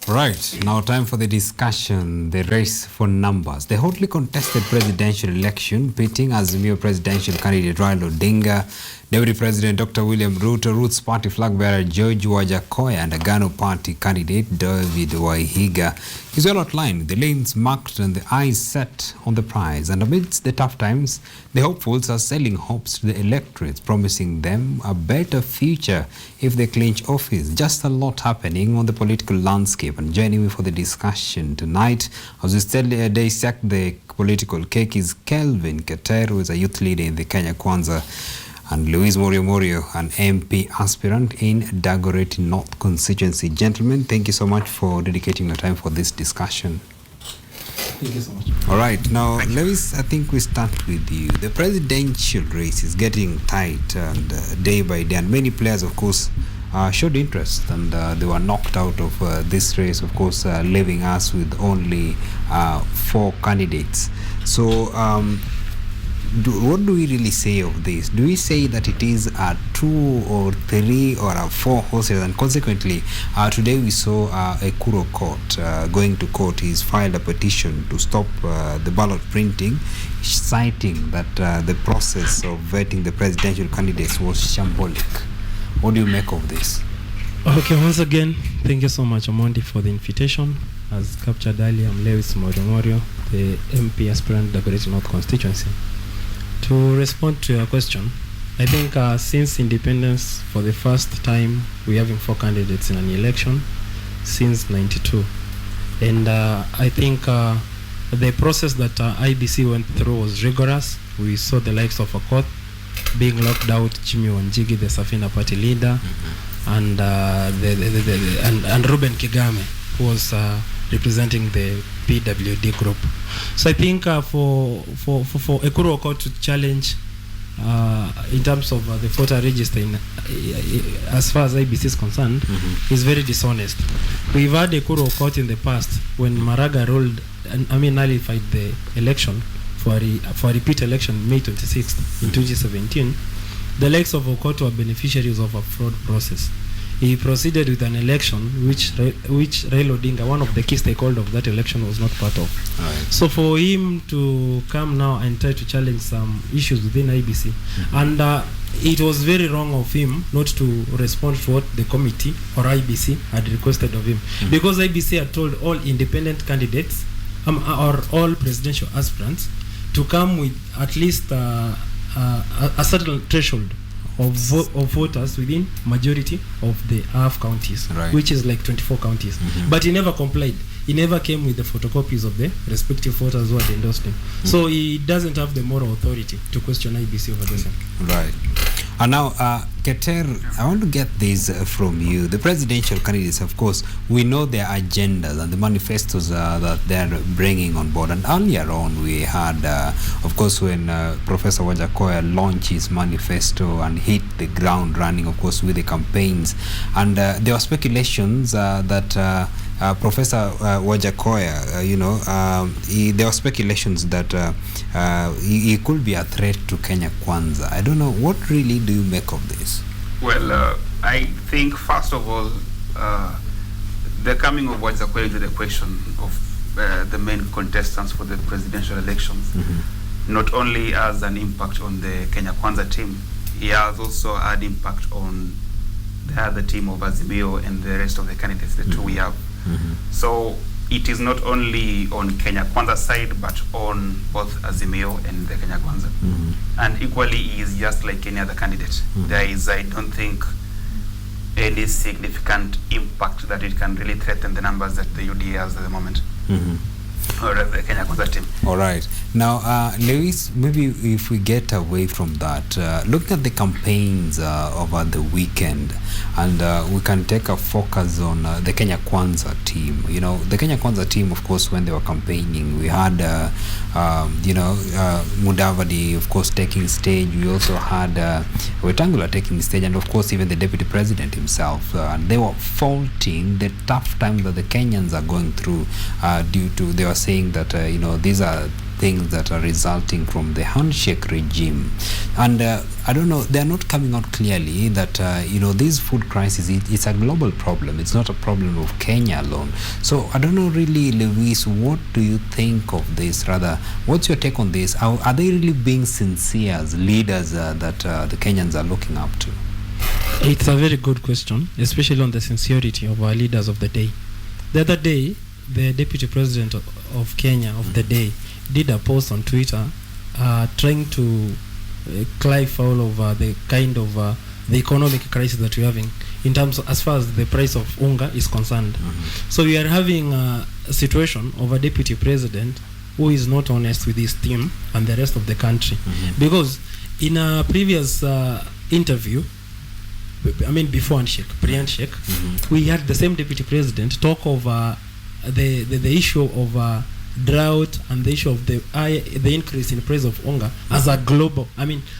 Right, now time for the discussion, the race for numbers. The hotly contested presidential election pitting Azimio Presidential candidate Raila Odinga, Deputy President Dr. William Ruto, Roots Party flagbearer George Wajackoyah, and Agano Party candidate David Waihiga is well outlined, the lanes marked and the eyes set on the prize. And amidst the tough times, the hopefuls are selling hopes to the electorates, promising them a better future if they clinch office. Just a lot happening on the political landscape. And joining me for the discussion tonight, as we still dissect the political cake, is Kelvin Keter, who is a youth leader in the Kwanza, and Morio, an MP Aspirant in Dagoreti North Constituency. Gentlemen, thank you so much for dedicating your time for this discussion. Thank you so much. All right, now Lewis, I think we start with you. The presidential race is getting tight and day by day, and many players, of course, showed interest, and they were knocked out of this race, of course, leaving us with only 4 candidates. So what do we really say of this? Do we say that it is a 2 or 3 or a 4 horses? And consequently, today we saw a Kuro court going to court. He's filed a petition to stop the ballot printing, citing that the process of vetting the presidential candidates was shambolic. What do you make of this? Okay, once again, thank you so much, Amondi, for the invitation. As captured earlier, I'm Lewis Morio, the MP Aspirant, Dagoreti North Constituency. To respond to your question, I think since independence, for the first time, we're having 4 candidates in an election since '92. And I think the process that IBC went through was rigorous. We saw the likes of Okoth being locked out, Jimmy Wanjigi, the Safina party leader, and Ruben Kigame, who was representing the PWD group. So I think for Ekuru Okoth to challenge in terms of the voter register as far as IBC is concerned, is very dishonest. We've had Ekuru Okoth in the past when Maraga nullified the election for a repeat election May 26th in 2017. The likes of Okoth were beneficiaries of a fraud process. He proceeded with an election which Raila Odinga, one of the key stakeholders of that election, was not part of. Right. So for him to come now and try to challenge some issues within IBC, and it was very wrong of him not to respond to what the committee or IBC had requested of him, because IBC had told all independent candidates or all presidential aspirants to come with at least a certain threshold of voters within majority of the half counties, right, which is like 24 counties. But he never complied. He never came with the photocopies of the respective voters who had endorsed him. So he doesn't have the moral authority to question IBC over the same. Right. And now, Keter, I want to get this from you. The presidential candidates, of course, we know their agendas and the manifestos that they're bringing on board. And earlier on, we had, of course, when Professor Wajackoyah launched his manifesto and hit the ground running, of course, with the campaigns. And there were speculations that Professor Wajackoyah, there were speculations that he could be a threat to Kenya Kwanza. I don't know, what really do you make of this? Well, I think, first of all, the coming of Wajackoyah to the question of the main contestants for the presidential elections, not only has an impact on the Kenya Kwanza team, he has also had impact on the other team of Azimio and the rest of the candidates, the 2 we have. So it is not only on Kenya Kwanza side, but on both Azimio and the Kenya Kwanza. And equally, he is just like any other candidate. There is, I don't think, any significant impact that it can really threaten the numbers that the UDA has at the moment. Or the Kenya Kwanza team. All right. Now, Lewis, maybe if we get away from that, look at the campaigns over the weekend, and we can take a focus on the Kenya Kwanza team. You know, the Kenya Kwanza team, of course, when they were campaigning, we had, Mudavadi, of course, taking stage. We also had Wetangula taking stage, and of course, even the deputy president himself. And they were faulting the tough time that the Kenyans are going through due to, they were saying that, these are things that are resulting from the handshake regime. And I don't know, they're not coming out clearly that, this food crisis, it's a global problem. It's not a problem of Kenya alone. So I don't know really, Lewis, what do you think of this? Rather, what's your take on this? Are they really being sincere as leaders that the Kenyans are looking up to? It's a very good question, especially on the sincerity of our leaders of the day. The other day, the Deputy President of Kenya of the day did a post on Twitter trying to cry foul of the kind of the economic crisis that we're having in terms of, as far as the price of unga is concerned. So we are having a situation of a Deputy President who is not honest with his team and the rest of the country. Because in a previous interview, I mean before handshake, pre-handshake, we had the same Deputy President talk of the issue of drought and the issue of the increase in price of unga as a global,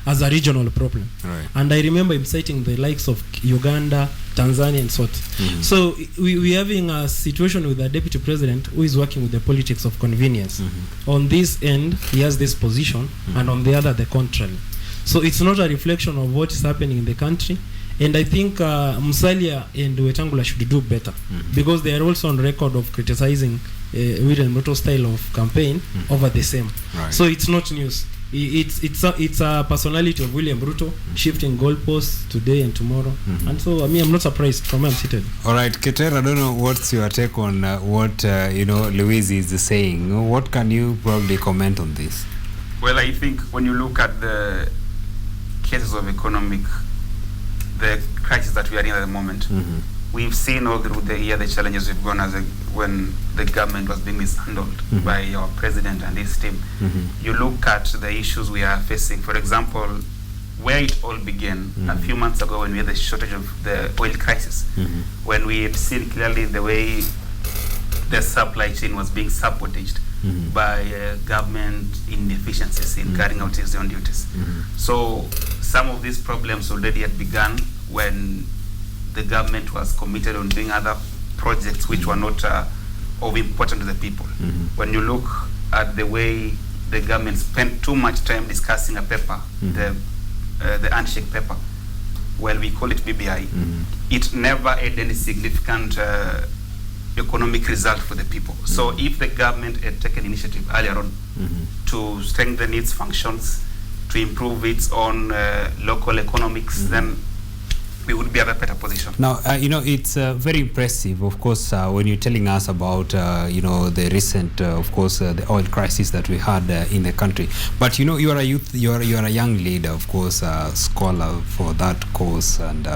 as a regional problem. Right. And I remember him citing the likes of Uganda, Tanzania and so on. So we're having a situation with a Deputy President who is working with the politics of convenience. On this end, he has this position, and on the other, the contrary. So it's not a reflection of what is happening in the country. And I think Musalia and Wetangula should do better, because they are also on record of criticizing William Ruto style of campaign over the same. Right. So it's not news. It's a personality of William Ruto shifting goalposts today and tomorrow. And so I'm not surprised from where I'm seated. All right, Keter, I don't know what's your take on what Louise is saying. What can you probably comment on this? Well, I think when you look at the cases of the crisis that we are in at the moment, we've seen all through the year the challenges we've gone when the government was being mishandled by our president and his team. You look at the issues we are facing. For example, where it all began a few months ago when we had the shortage of the oil crisis, when we had seen clearly the way the supply chain was being sabotaged by government inefficiencies in carrying out its own duties. So some of these problems already had begun when the government was committed on doing other projects which were not of importance to the people. When you look at the way the government spent too much time discussing a paper, the handshake paper, well, we call it BBI, it never had any significant economic result for the people. So if the government had taken initiative earlier on to strengthen its functions, to improve its own local economics, then we would be at a better position. Now, it's very impressive, of course, when you're telling us about, the recent, the oil crisis that we had in the country. But, you are a youth, you are a young leader, of course, scholar for that course, and,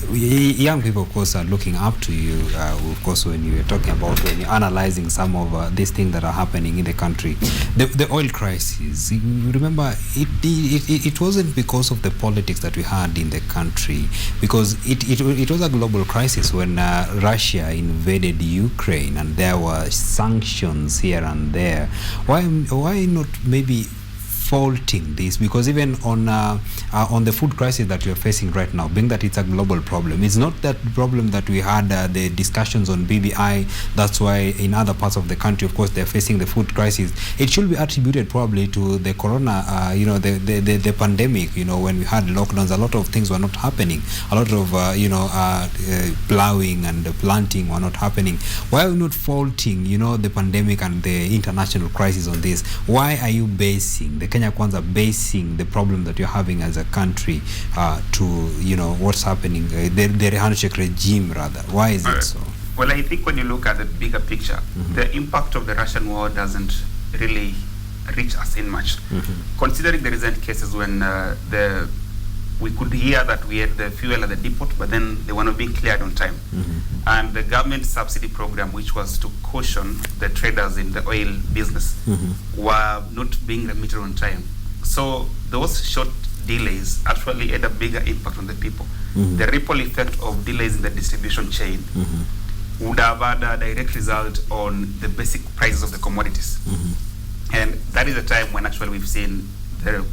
young people, of course, are looking up to you, of course, when you're analyzing some of these things that are happening in the country. The oil crisis, you remember, it wasn't because of the politics that we had in the country, because it was a global crisis when Russia invaded Ukraine and there were sanctions here and there. Why not maybe faulting this? Because even on the food crisis that we are facing right now, being that it's a global problem, it's not that problem that we had the discussions on BBI. That's why in other parts of the country, of course, they're facing the food crisis. It should be attributed probably to the corona, the pandemic. When we had lockdowns, a lot of things were not happening. A lot of plowing and planting were not happening. Why are we not faulting the pandemic and the international crisis on this? Why are you basing the Kenya Kwanza basing the problem that you're having as a country to what's happening, the handshake regime rather? Why is it so? Well, I think when you look at the bigger picture, the impact of the Russian war doesn't really reach us in much. Considering the recent cases when we could hear that we had the fuel at the depot, but then they were not being cleared on time. And the government subsidy program, which was to caution the traders in the oil business, were not being remitted on time. So those short delays actually had a bigger impact on the people. The ripple effect of delays in the distribution chain would have had a direct result on the basic prices of the commodities. And that is the time when actually we've seen the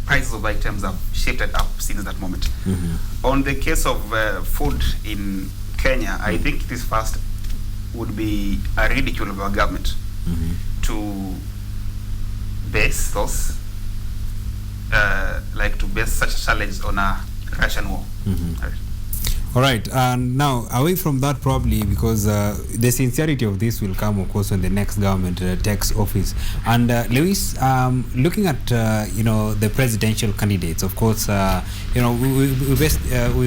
prices of items have shifted up since that moment. On the case of food in Kenya, I think this first would be a ridicule of our government to base those, to base such a challenge on a Russian war. Right. All right, and now away from that, probably because the sincerity of this will come, of course, when the next government takes office. And Lewis, looking at the presidential candidates, of course, we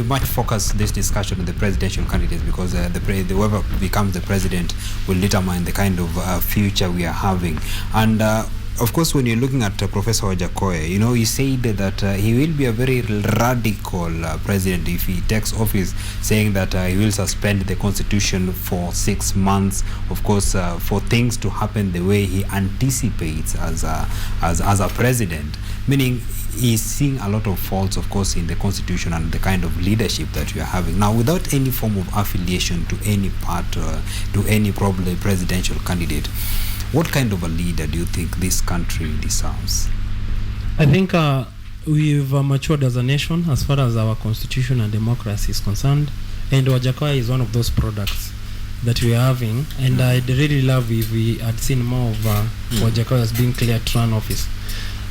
much focus this discussion on the presidential candidates because whoever becomes the president will determine the kind of future we are having. And of course, when you're looking at Professor Wajackoyah, he said that he will be a very radical president if he takes office, saying that he will suspend the constitution for 6 months, of course, for things to happen the way he anticipates as a president, meaning he's seeing a lot of faults, of course, in the constitution and the kind of leadership that we are having now, without any form of affiliation to any part, to any probably presidential candidate. What kind of a leader do you think this country deserves? I think we've matured as a nation as far as our constitution and democracy is concerned, and Wajackoyah is one of those products that we are having, and I'd really love if we had seen more of Wajackoyah as being cleared to run office.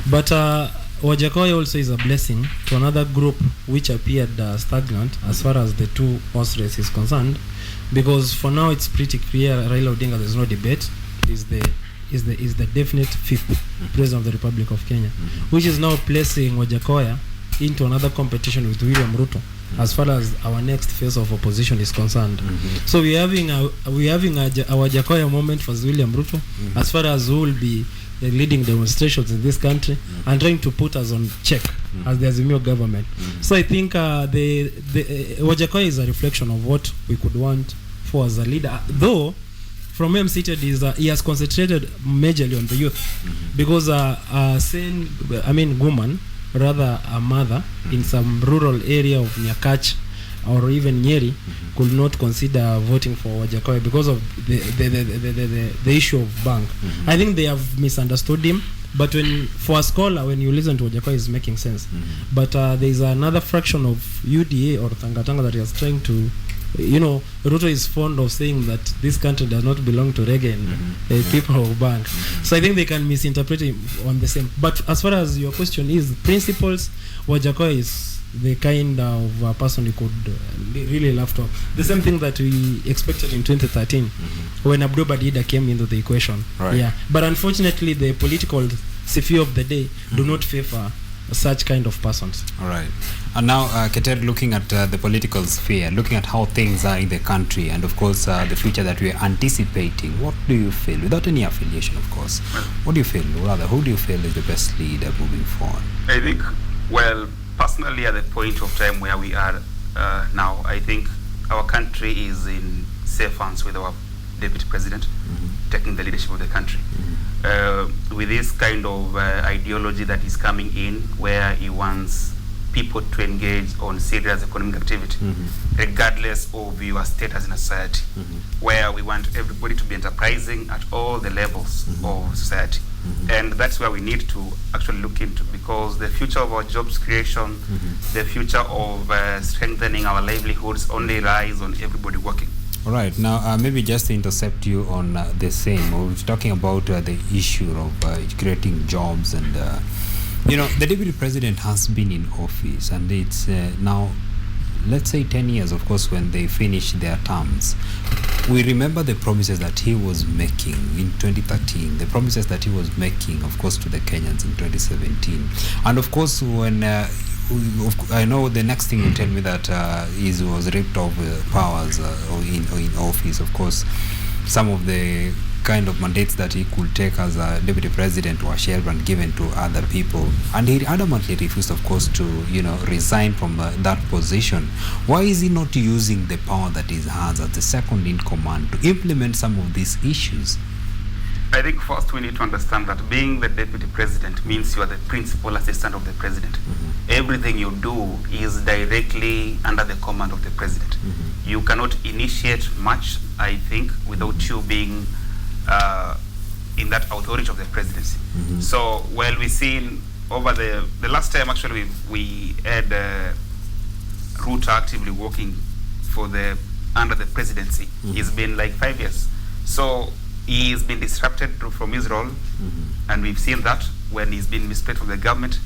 But Wajackoyah also is a blessing to another group which appeared stagnant as far as the two-horse race is concerned, because for now it's pretty clear Raila Odinga, there's no debate, is the definite fifth president of the Republic of Kenya, which is now placing Wajackoyah into another competition with William Ruto as far as our next phase of opposition is concerned. So we're having a Wajackoyah moment for William Ruto as far as who will be leading demonstrations in this country and trying to put us on check as the Azimio government. So I think the Wajackoyah is a reflection of what we could want for as a leader, though from where I'm seated is he has concentrated majorly on the youth, because woman, rather a mother in some rural area of Nyakach or even Nyeri could not consider voting for Wajackoyah because of the issue of bank. I think they have misunderstood him, but for a scholar, when you listen to Wajackoyah, it's making sense. But there is another fraction of UDA or Tangatanga that is trying to, Ruto is fond of saying that this country does not belong to reggae and people of bank. So I think they can misinterpret him on the same. But as far as your question is principles, Wajackoyah is the kind of person you could really love to. The same thing that we expected in 2013 when Abdul Badida came into the equation. Right. Yeah. But unfortunately, the political sphere of the day do not favor such kind of persons. All right. And now, Keter, looking at the political sphere, looking at how things are in the country, and of course the future that we are anticipating, what do you feel, without any affiliation, of course, what do you feel, rather, who do you feel is the best leader moving forward? I think, personally, at the point of time where we are now, I think our country is in safe hands with our deputy president taking the leadership of the country. With this kind of ideology that is coming in, where he wants people to engage on serious economic activity, regardless of your status in a society, where we want everybody to be enterprising at all the levels of society. And that's where we need to actually look into, because the future of our jobs creation, the future of strengthening our livelihoods only lies on everybody working. All right. Now, maybe just to intercept you on the same, we're talking about the issue of creating jobs, and the deputy president has been in office, and it's now, let's say 10 years, of course, when they finish their terms. We remember the promises that he was making in 2013, the promises that he was making, of course, to the Kenyans in 2017. And of course, when I know the next thing you tell me that he was ripped of powers in office. Of course, some of the kind of mandates that he could take as a deputy president were shelved and given to other people, and he adamantly refused, of course, to resign from that position. Why is he not using the power that he has as the second in command to implement some of these issues? I think first we need to understand that being the deputy president means you are the principal assistant of the president. Everything you do is directly under the command of the president. You cannot initiate much, I think, without you being in that authority of the presidency. So, while we've seen over the last time, actually, we had Ruto actively working for under the presidency. It's been like 5 years. So, he's been disrupted from his role, and we've seen that when he's been misplaced from the government.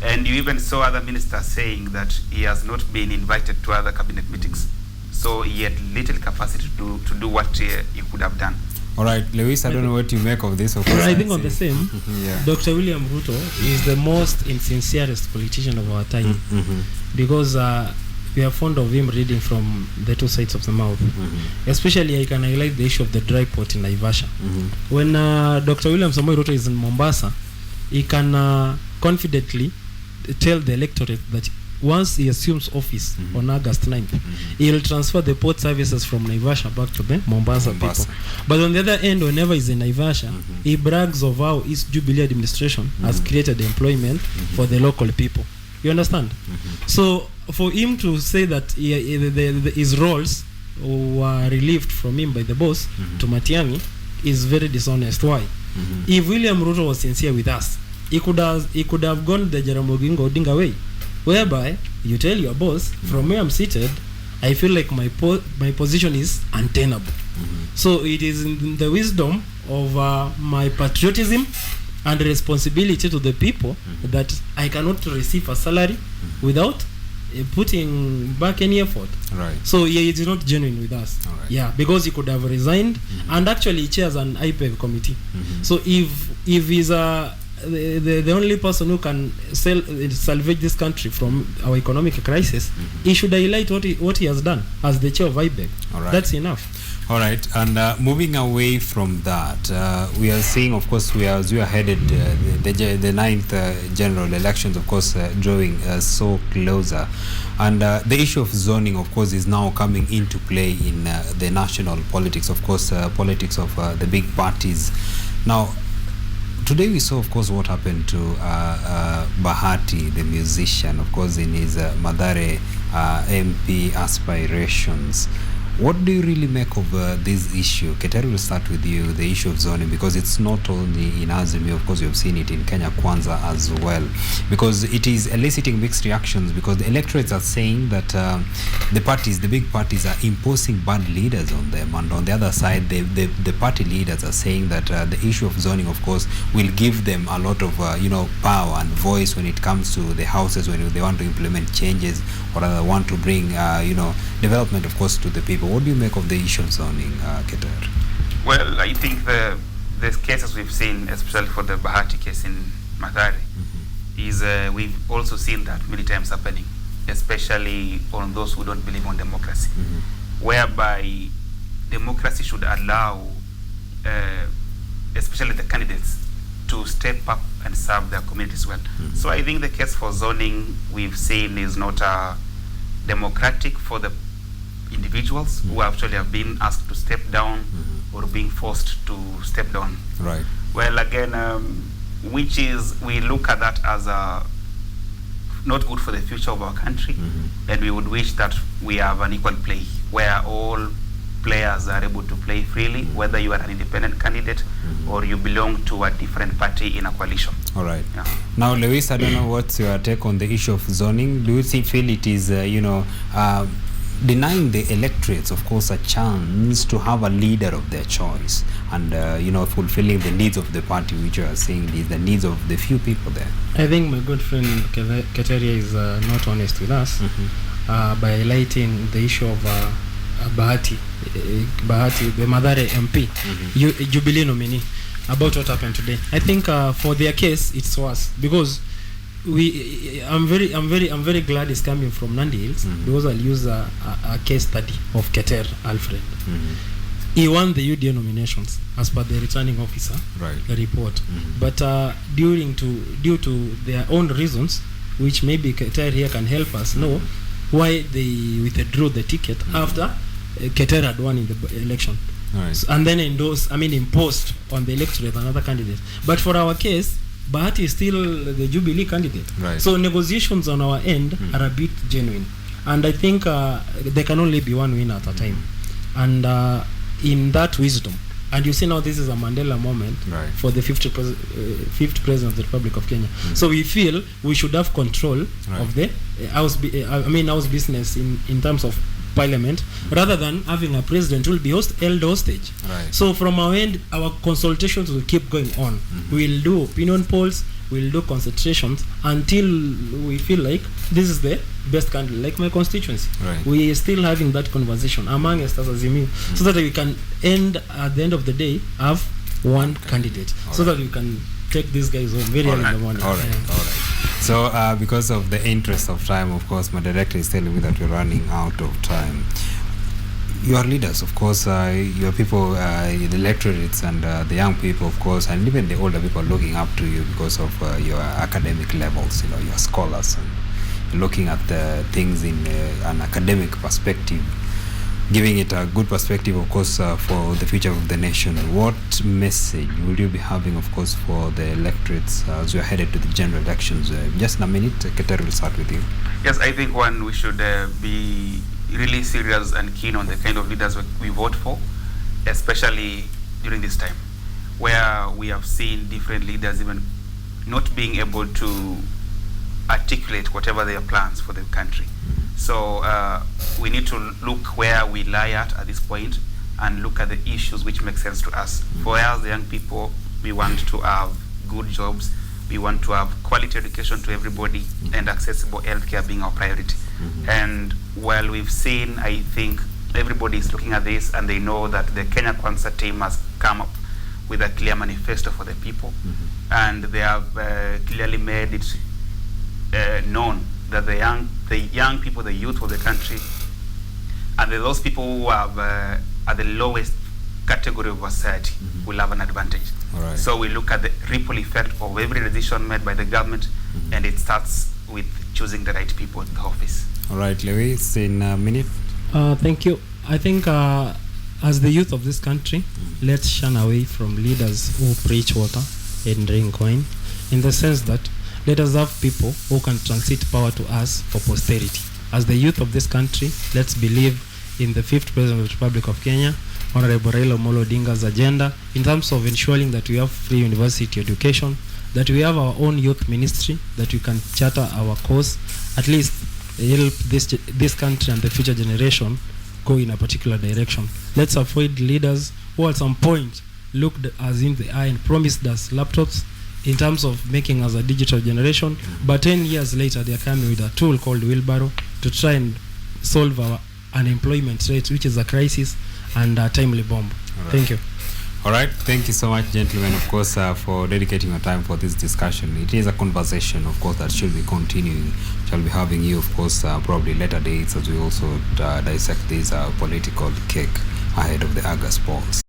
And you even saw other ministers saying that he has not been invited to other cabinet meetings. So he had little capacity to do what he could have done. All right, Lewis, I don't know what you make of this. Of course, I think on the same, yeah. Dr. William Ruto is the most insincerest politician of our time, because we are fond of him reading from the two sides of the mouth. Especially, I can highlight the issue of the dry port in Naivasha. When Dr. William Samoei Ruto is in Mombasa, he can confidently tell the electorate that once he assumes office on August 9th, he'll transfer the port services from Naivasha back to the Mombasa people. But on the other end, whenever he's in Naivasha, he brags of how his Jubilee administration has created employment for the local people. You understand? So for him to say that his roles were relieved from him by the boss to Matiang'i is very dishonest. Why? If William Ruto was sincere with us, he could have gone the Jaramogi Odinga way, whereby you tell your boss, from where I'm seated, I feel like my position is untenable. So it is in the wisdom of my patriotism and responsibility to the people that I cannot receive a salary without putting back any effort. Right. So yeah, it is not genuine with us. Right. Yeah, because he could have resigned, and actually he chairs an IPEV committee. So if he's the only person who can salvage this country from our economic crisis, he should highlight what he has done as the chair of IPEV. Right. That's enough. All right, and moving away from that, we are seeing, of course, as we are headed the 9th general elections, of course, drawing so closer, and the issue of zoning, of course, is now coming into play in the national politics, of course, politics of the big parties. Now, today we saw, of course, what happened to Bahati, the musician, of course, in his Mathare MP aspirations. What do you really make of this issue? Keter, will start with you, the issue of zoning, because it's not only in Azimio, of course, you have seen it in Kenya Kwanza as well, because it is eliciting mixed reactions, because the electorates are saying that the big parties are imposing bad leaders on them, and on the other side, the party leaders are saying that the issue of zoning, of course, will give them a lot of power and voice when it comes to the houses, when they want to implement changes, or rather want to bring development, of course, to the people. What do you make of the issue of zoning, Keter? Well, I think the cases we've seen, especially for the Bahati case in Mathare, is we've also seen that many times happening, especially on those who don't believe on democracy, whereby democracy should allow, especially the candidates, to step up and serve their communities well. So I think the case for zoning we've seen is not democratic for the individuals who actually have been asked to step down or being forced to step down. Right. Well, again, which is, we look at that as not good for the future of our country, and we would wish that we have an equal play where all players are able to play freely, whether you are an independent candidate or you belong to a different party in a coalition. All right. Yeah. Now, Lewis, I don't know what's your take on the issue of zoning. Do you feel it is, denying the electorates, of course, a chance to have a leader of their choice, and fulfilling the needs of the party, which you are saying is the needs of the few people there? I think my good friend Keteria is not honest with us by highlighting the issue of Bahati, the Mathare MP, Jubilee nominee, about what happened today. I think for their case, it's worse, because I'm very glad it's coming from Nandi Hills, because I'll use a case study of Keter Alfred. He won the UDA nominations as per the returning officer report, but due to their own reasons, which maybe Keter here can help us know why they withdrew the ticket after Keter had won in the election. So, and then imposed on the electorate another candidate. But for our case, Bahati is still the Jubilee candidate. So negotiations on our end are a bit genuine, and I think there can only be one winner at a time. And in that wisdom, and you see now this is a Mandela moment for the fifth president of the Republic of Kenya. So we feel we should have control of the house business in terms of parliament, rather than having a president who will be held hostage. Right. So from our end, our consultations will keep going on. We'll do opinion polls, we'll do concentrations until we feel like this is the best candidate, like my constituency. Right. We are still having that conversation among us as Azimio, so that we can at the end of the day, have one candidate, so that we can take these guys home very early in the morning. All right. So because of the interest of time, of course, my director is telling me that we're running out of time. Your leaders, of course, your people, the electorates and the young people, of course, and even the older people looking up to you because of your academic levels, your scholars, and looking at the things in an academic perspective, giving it a good perspective, of course, for the future of the nation. What message will you be having, of course, for the electorates as we are headed to the general elections? Just in a minute, Keter, will start with you. Yes, I think we should be really serious and keen on the kind of leaders we vote for, especially during this time, where we have seen different leaders even not being able to articulate whatever their plans for the country. So we need to look where we lie at this point and look at the issues which make sense to us. For us, the young people, we want to have good jobs, we want to have quality education to everybody, and accessible healthcare being our priority. And while we've seen, I think everybody is looking at this and they know that the Kenya Kwanza team has come up with a clear manifesto for the people, and they have clearly made it known that the young people, the youth of the country, and those people who have at the lowest category of society will have an advantage. Right. So we look at the ripple effect of every decision made by the government, and it starts with choosing the right people in the office. All right, Lewis, in a minute. Thank you. I think as the youth of this country, let's shun away from leaders who preach water and drink wine, in the sense that let us have people who can transit power to us for posterity. As the youth of this country, let's believe in the 5th President of the Republic of Kenya, Honorable Raila Odinga's agenda in terms of ensuring that we have free university education, that we have our own youth ministry, that we can charter our course, at least help this country and the future generation go in a particular direction. Let's avoid leaders who at some point looked us in the eye and promised us laptops in terms of making us a digital generation, but 10 years later they are coming with a tool called wheelbarrow to try and solve our unemployment rate, which is a crisis and a timely bomb. Right. Thank you. All right, thank you so much, gentlemen, of course, for dedicating your time for this discussion. It is a conversation, of course, that should be continuing. Shall be having you, of course, probably later dates as we also dissect this political cake ahead of the August polls.